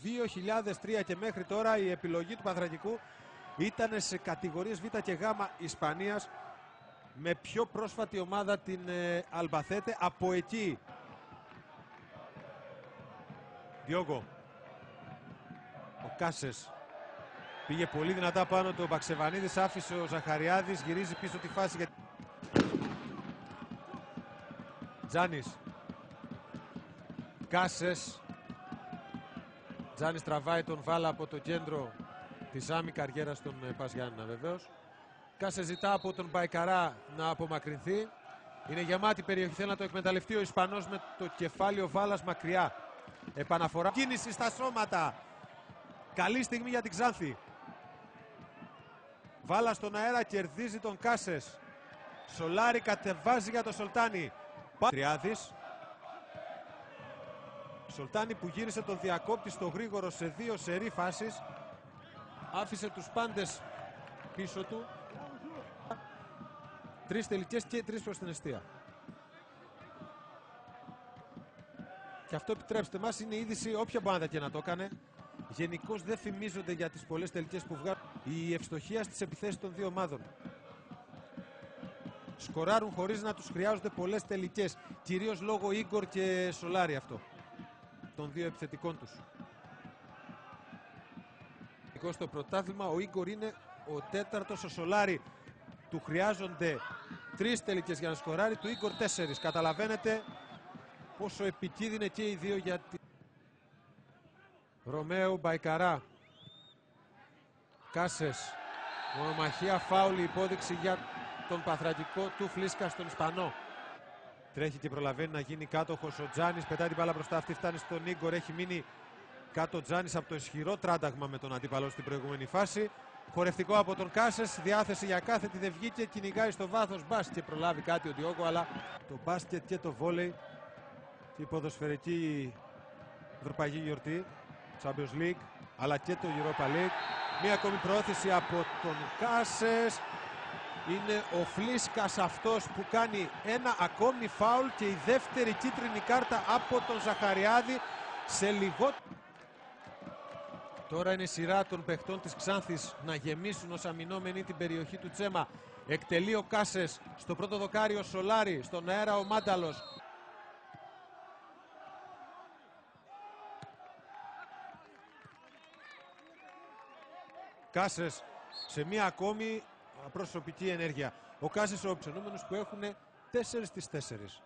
2003 και μέχρι τώρα η επιλογή του Πανθρακικού ήταν σε κατηγορίες Β και Γ Ισπανίας, με πιο πρόσφατη ομάδα την Αλμπαθέτε. Από εκεί Διόγκο, ο Κάσες πήγε πολύ δυνατά πάνω του, ο Μπαξεβανίδης άφησε, ο Ζαχαριάδης γυρίζει πίσω τη φάση για... Τζάνης, Κάσες, Τζάνης τραβάει τον Βάλα από το κέντρο της άμυ καριέρας των Πας Γιάννενα βεβαίως. Κάσες ζητά από τον Μπαϊκαρά να απομακρυνθεί. Είναι γεμάτη περιοχή, θέλει να το εκμεταλλευτεί ο Ισπανός με το κεφάλι, ο Βάλας μακριά. Επαναφορά, κίνηση στα σώματα. Καλή στιγμή για την Ξάνθη. Βάλα στον αέρα, κερδίζει τον Κάσες. Σολάρη κατεβάζει για τον Σολτάνη. Τριάδης. Σολτάνη που γύρισε τον διακόπτη στο γρήγορο σε δύο σερί φάσεις. Άφησε τους πάντες πίσω του. 3 τελικές και 3 προς την εστία. Και αυτό, επιτρέψτε μας, είναι είδηση όποια μπάντα και να το έκανε. Γενικώς δεν φημίζονται για τις πολλές τελικές που βγάζουν. Η ευστοχία στις επιθέσεις των δύο ομάδων. Σκοράρουν χωρίς να τους χρειάζονται πολλές τελικές. Κυρίως λόγω Ίγκορ και Σολάρη αυτό. Των δύο επιθετικών τους. Στο πρωτάθλημα ο Ίγκορ είναι ο τέταρτος, ο Σολάρη του χρειάζονται 3 τελικές για να σκοράρει, του Ίγκορ 4. Καταλαβαίνετε πόσο επικίνδυνε και οι δύο για τη... Ρωμαίου, Μπαϊκαρά, Κάσες, μονομαχία, φάουλ, υπόδειξη για τον Πανθρακικό του Φλίσκα στον Ισπανό. Τρέχει και προλαβαίνει να γίνει κάτοχος ο Τζάνης, πετάει την μπάλα μπροστά, αυτή φτάνει στον Ίγκορ, έχει μείνει κάτω ο Τζάνης από το ισχυρό τράνταγμα με τον αντίπαλο στην προηγούμενη φάση. Χορευτικό από τον Κάσες, διάθεση για κάθετη, δεν βγήκε, κυνηγάει στο βάθος, μπάσκετ προλάβει κάτι ο Διόγκο, αλλά το μπάσκετ και το βόλεϊ και η ποδοσφαιρική ευρωπαϊκή γιορτή, Champions League, αλλά και το Europa League. Μία ακόμη προώθηση από τον Κάσες. Είναι ο Φλίσκας αυτός που κάνει ένα ακόμη φάουλ και η δεύτερη κίτρινη κάρτα από τον Ζαχαριάδη σε λιγότερο. Τώρα είναι σειρά των παιχτών της Ξάνθης να γεμίσουν ως αμυνόμενοι την περιοχή του Τσέμα. Εκτελεί ο Κάσες, στο πρώτο δοκάριο Σολάρη, στον αέρα ο Μάνταλος. Κάσες σε μία ακόμη προσωπική ενέργεια. Ο Κάσες, ο ψενούμενος που έχουν 4 στις 4.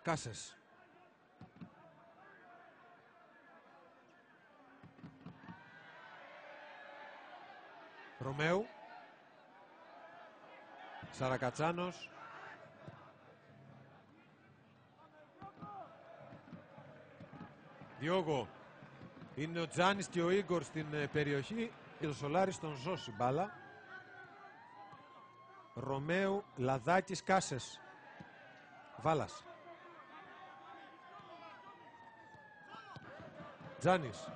Κάσες. Ρωμαίου. Σαρακατσάνος. Διόγκο. Είναι ο Τζάνης και ο Ίγκορ στην περιοχή και ο Σολάρης τον ζώσει μπάλα. Ρωμαίου, Λαδάκης, Κάσες. Βάλας. Τζάνης.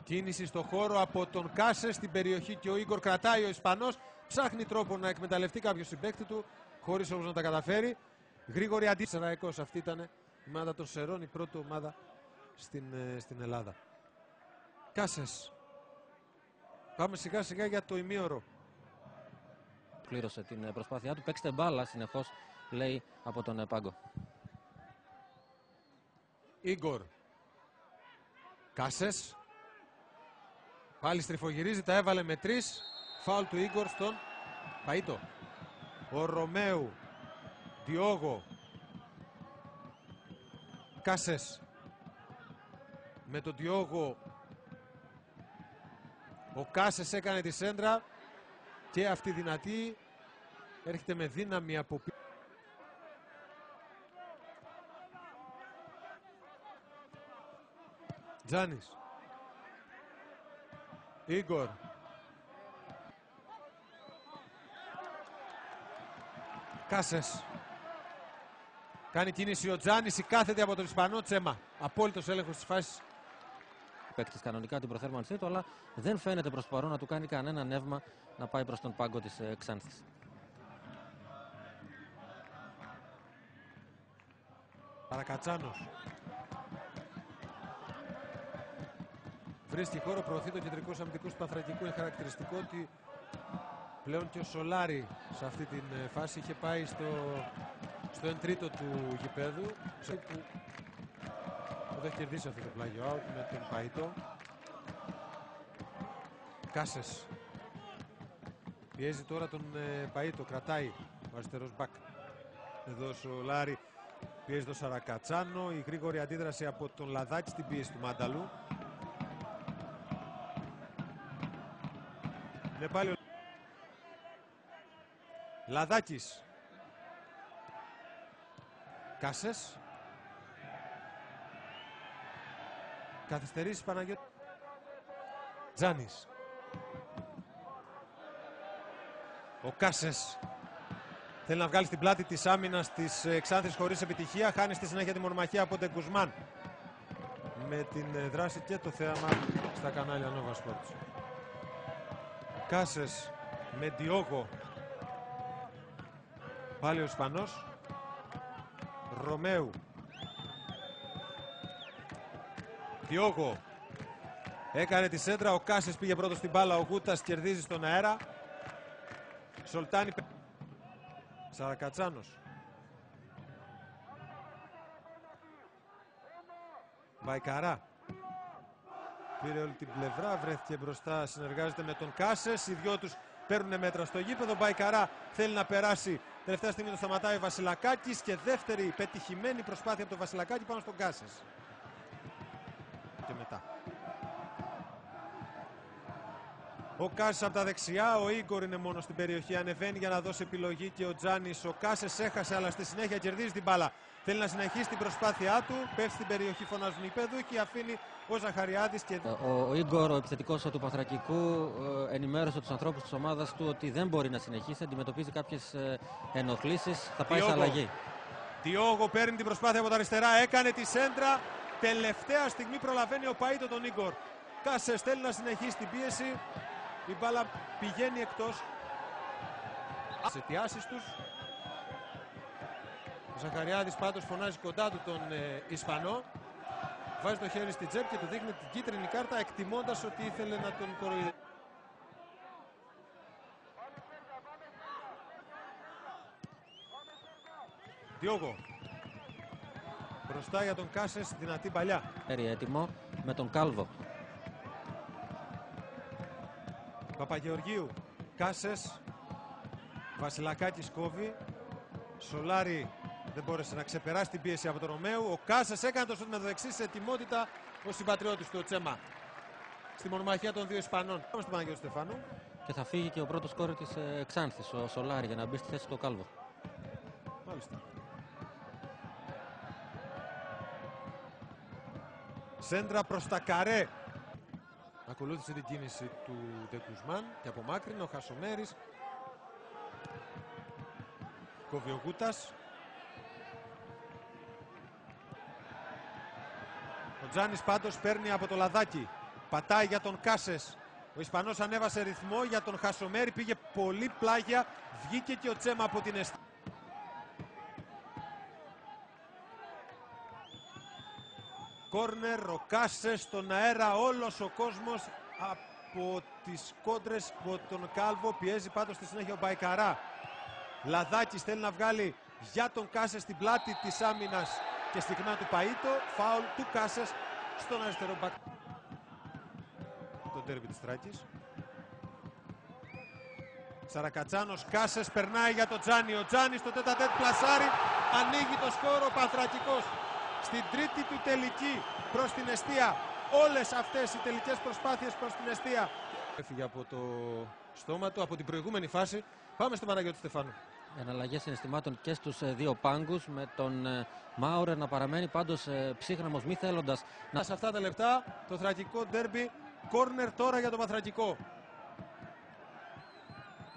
Κίνηση στο χώρο από τον Κάσες στην περιοχή και ο Ίγκορ κρατάει, ο Ισπανός. Ψάχνει τρόπο να εκμεταλλευτεί κάποιο συμπαίκτη του, χωρίς όμως να τα καταφέρει. Γρήγορη αντίσταση. Σεραϊκός, αυτή ήταν η ομάδα των Σερών, η πρώτη ομάδα στην Ελλάδα. Κάσες. Πάμε σιγά σιγά για το ημίωρο. Πλήρωσε την προσπάθειά του. Παίξτε μπάλα συνεχώς, λέει από τον πάγκο. Ίγκορ. Κάσες. Πάλι στριφογυρίζει, τα έβαλε με 3. Φάουλ του Ίγκορ στον Παΐτο. Ο Ρωμαίου. Διόγκο. Κάσες. Με τον Διόγκο ο Κάσες έκανε τη σέντρα και αυτή δυνατή έρχεται με δύναμη από πίσω. Τζάνης. Ίγκορ. Κάσες. Κάνει κίνηση ο Τζάνης, η κάθεται από τον Ισπανό. Τσέμα. Απόλυτος έλεγχος της φάσης. Παίκτης κανονικά την προθέρμανσή του, αλλά δεν φαίνεται προς το παρόν να του κάνει κανένα νεύμα να πάει προς τον πάγκο της Ξάνθης. Σαρακατσάνος. Βρίσκει χώρο, προωθεί το κεντρικό αμυντικό του Πανθρακικού. Είναι χαρακτηριστικό ότι πλέον και ο Σολάρη σε αυτή την φάση είχε πάει στο 1/3 του γηπέδου, που δεν έχει κερδίσει αυτό το πλάγιο out με τον Παΐτο. Κάσες πιέζει τώρα τον Παΐτο, κρατάει ο αριστερός μπακ. Εδώ ο Σολάρη πιέζει τον Σαρακατσάνο, η γρήγορη αντίδραση από τον Λαδάκη στην πίεση του Μάνταλου. Είναι πάλι ο Λαδάκης. Κάσες. Καθυστερήσεις Παναγιώτη. Τζάνης. Ο Κάσες θέλει να βγάλει στην πλάτη της άμυνας της Ξάνθης χωρίς επιτυχία. Χάνει στη συνέχεια τη μονομαχία από τον Γκουσμάν. Με την δράση και το θέαμα στα κανάλια Nova Sports. Κάσες με Διόγο. Πάλι ο Ισπανός. Ρωμαίου. Διόγο. Έκανε τη σέντρα. Ο Κάσες πήγε πρώτο στην μπάλα. Ο Γούτας κερδίζει στον αέρα. Σολτάνη. Σαρακατσάνος. Μπαϊκαρά. Πήρε όλη την πλευρά, βρέθηκε μπροστά, συνεργάζεται με τον Κάσες. Οι δυο τους παίρνουν μέτρα στο γήπεδο. Μπαϊκαρά θέλει να περάσει. Τελευταία στιγμή το σταματάει ο Βασιλακάκης και δεύτερη πετυχημένη προσπάθεια από τον Βασιλακάκη πάνω στον Κάσες. Και μετά. Ο Κάσες από τα δεξιά, ο Ίγκορ είναι μόνο στην περιοχή, ανεβαίνει για να δώσει επιλογή και ο Τζάνης. Ο Κάσες έχασε, αλλά στη συνέχεια κερδίζει την μπάλα. Θέλει να συνεχίσει την προσπάθειά του, πέφτει στην περιοχή, φωνάζουν οι παιδούκοι και αφήνει ο Ζαχαριάδης. Και... Ο Ίγκορ, ο επιθετικός του Πανθρακικού, ενημέρωσε τους ανθρώπους της ομάδας του ότι δεν μπορεί να συνεχίσει, αντιμετωπίζει κάποιες ενοχλήσεις, θα πάει σε αλλαγή. Διόγο παίρνει την προσπάθεια από τα αριστερά, έκανε τη σέντρα. Τελευταία στιγμή προλαβαίνει ο Παΐτο τον Ίγκορ. Κάσες θέλει να συνεχίσει την πίεση. Η μπάλα πηγαίνει εκτός. Σε αιτιάσεις τους. Ο Ζαχαριάδης πάντως φωνάζει κοντά του τον Ισπανό. Βάζει το χέρι στη τσέπη και του δείχνει την κίτρινη κάρτα, εκτιμώντας ότι ήθελε να τον κοροϊδεύσει. Διόγο. Μπροστά για τον Κάσες, δυνατή παλιά. Έτοιμο με τον Κάλβο. Παπαγεωργίου, Κάσες, Βασιλακάκης κόβει. Σολάρη δεν μπόρεσε να ξεπεράσει την πίεση από τον Ρωμαίου. Ο Κάσες έκανε το σούτ με το δεξί σε ετοιμότητα ο συμπατριώτης του, ο Τσέμα. Στη μονομαχία των δύο Ισπανών. Πάμε στον Παναγιώτη Στεφάνου. Και θα φύγει και ο πρώτος σκόρερ της Ξάνθης, ο Σολάρη, για να μπει στη θέση του Κάλβο. Μάλιστα. Σέντρα προς τα καρέ. Ακολούθησε την κίνηση του Ντεκουσμάν και απομάκρυνε ο Χασομέρης. Κόβει ο Γούτας. Ο Τζάνης πάντως παίρνει από το Λαδάκι. Πατάει για τον Κάσες. Ο Ισπανός ανέβασε ρυθμό για τον Χασομέρη. Πήγε πολύ πλάγια. Βγήκε και ο Τσέμα από την αιστεία. Κόρνερ, ο Κάσες στον αέρα, όλος ο κόσμος από τις κόντρες από τον Κάλβο. Πιέζει πάντως στη συνέχεια ο Μπαϊκαρά. Λαδάκης θέλει να βγάλει για τον Κάσες στην πλάτη της άμυνας και συχνά του Παΐτο. Φάουλ του Κάσες στον αριστερό μπακ. Το ντέρμπι της Θράκης. Σαρακατσάνος, Κάσες περνάει για τον Τζάνι. Ο Τζάνι στο τέτα-τέτ πλασάρι. Ανοίγει το σκόρο ο Πανθρακικός. Στην τρίτη του τελική προς την εστία. Όλες αυτές οι τελικές προσπάθειες προς την εστία. Έφυγε από το στόμα του από την προηγούμενη φάση. Πάμε στον Παναγιώτη Στεφάνου. Εναλλαγές συναισθημάτων και στους δύο πάγκους, με τον Μάουρερ να παραμένει πάντως ψύχρεμος, μη θέλοντας να... Σε αυτά τα λεπτά το θρακικό ντέρμπι. Κόρνερ τώρα για τον Πανθρακικό.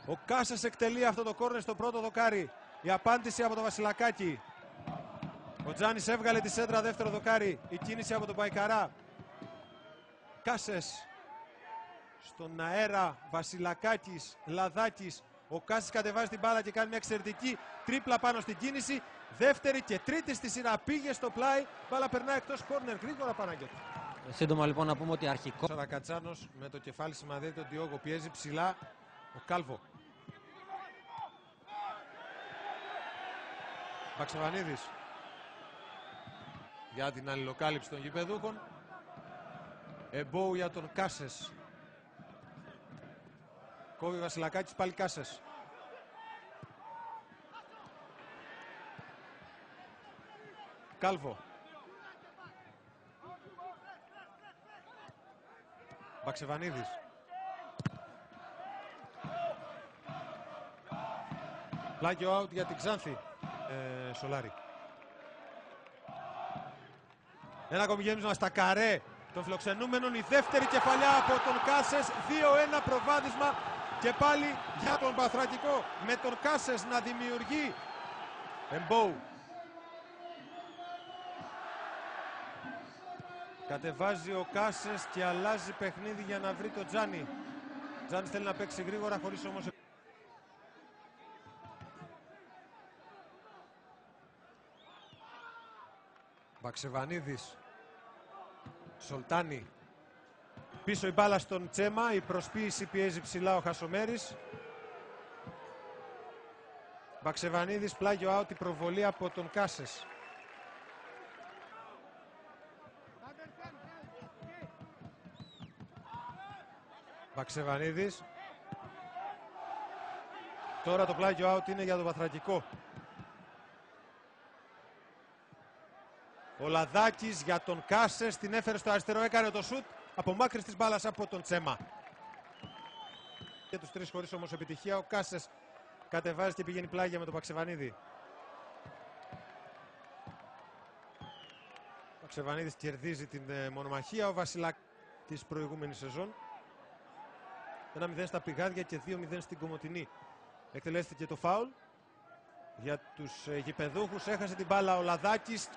Ο Κάσες εκτελεί αυτό το κόρνερ στο πρώτο δοκάρι. Η απάντηση από τον Βασιλακάκη. Ο Τζάνης έβγαλε τη σέντρα, δεύτερο δοκάρι. Η κίνηση από τον Μπαϊκαρά. Κάσες στον αέρα. Βασιλακάκης, Λαδάκης. Ο Κάσης κατεβάζει την μπάλα και κάνει μια εξαιρετική τρίπλα πάνω στην κίνηση. Δεύτερη και τρίτη στη σειρά. Πήγε στο πλάι. Μπάλα περνάει εκτός κόρνερ. Γρήγορα Παναγιώτη. Σύντομα λοιπόν να πούμε ότι αρχικό. Σαρακατσάνος με το κεφάλι σημαδεύει τον Διόγο. Πιέζει ψηλά ο Κάλβο. Μπαξεβανίδης για την αλληλοκάλυψη των γηπεδούχων. Εμπόου για τον Κάσες. Κόβει Βασιλακάκης, πάλι Κάσες. Κάλβο. Μπαξεβανίδης. Πλάγιο out για την Ξάνθη. Σολάρη. Ένα ακόμη γέμισμα στα καρέ των φιλοξενούμενων. Η δεύτερη κεφαλιά από τον Κάσες. 2-1 προβάδισμα και πάλι για τον Παθρακικό. Με τον Κάσες να δημιουργεί. Εμπόου. Κατεβάζει ο Κάσες και αλλάζει παιχνίδι για να βρει τον Τζάνι. Τζάνις θέλει να παίξει γρήγορα χωρίς όμως... Μπαξεβανίδης. Σολτάνη. Πίσω η μπάλα στον Τσέμα. Η προσποίηση πιέζει ψηλά ο Χασομέρης. Μπαξεβανίδης, πλάγιο out, η προβολή από τον Κάσες. Μπαξεβανίδης. Τώρα το πλάγιο out είναι για τον Παθρακικό. Ο Λαδάκης για τον Κάσες, την έφερε στο αριστερό, έκανε το σουτ. Απομάκρυνση της μπάλας από τον Τσέμα. Και τους τρεις χωρίς όμως επιτυχία. Ο Κάσες κατεβάζει και πηγαίνει πλάγια με τον Παξεβανίδη. Ο Παξεβανίδης κερδίζει την μονομαχία. Ο Βασιλάκης της προηγούμενης σεζόν. 1-0 στα Πηγάδια και 2-0 στην Κομοτηνή. Εκτελέστηκε το φάουλ για τους γηπεδούχους. Έχασε την μπάλα ο Λαδάκης.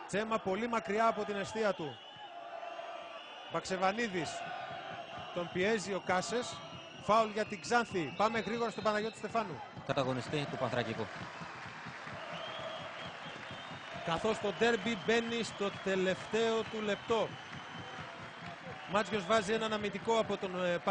Τσέμα πολύ μακριά από την εστία του. Μπαξεβανίδης. Τον πιέζει ο Κάσες. Φάουλ για την Ξάνθη. Πάμε γρήγορα στον Παναγιώτη Στεφάνου. Καταγωνιστή του Παθρακικού. Καθώς το ντέρμπι μπαίνει στο τελευταίο του λεπτό. Μάτζιος βάζει έναν αμυντικό από τον